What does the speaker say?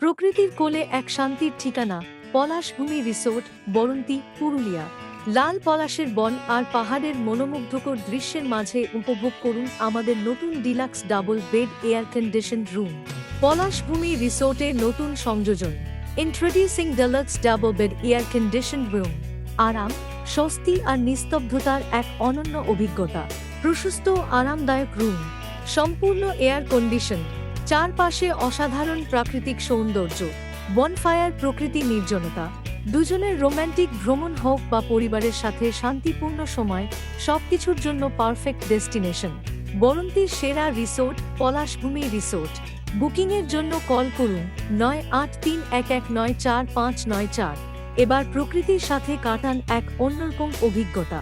প্রকৃতির কোলে এক শান্তির ঠিকানা, পলাশভূমি রিসোর্ট, বরন্তি, পুরুলিয়া। লাল পলাশের বন আর পাহাড়ের মনোমুগ্ধকর দৃশ্যের মাঝে উপভোগ করুন আমাদের নতুন deluxe double bed air condition room. Palashbhumi রিসোর্টের নতুন সংযোজন, introducing deluxe double bed air condition room. আরাম, স্বস্তি আর নিস্তব্ধতার এক অনন্য অভিজ্ঞতা। প্রশস্ত আরামদায়ক রুম, সম্পূর্ণ এয়ার কন্ডিশন, চারপাশে অসাধারণ প্রাকৃতিক সৌন্দর্য, বনফায়ার, প্রকৃতি নির্জনতা। দুজনের রোম্যান্টিক ভ্রমণ হোক বা পরিবারের সাথে শান্তিপূর্ণ সময়, সবকিছুর জন্য পারফেক্ট ডেস্টিনেশন। বরন্তির সেরা রিসোর্ট, পলাশভূমি রিসোর্ট। বুকিংয়ের জন্য কল করুন 9831194594। এবার প্রকৃতির সাথে কাটান এক অন্যরকম অভিজ্ঞতা।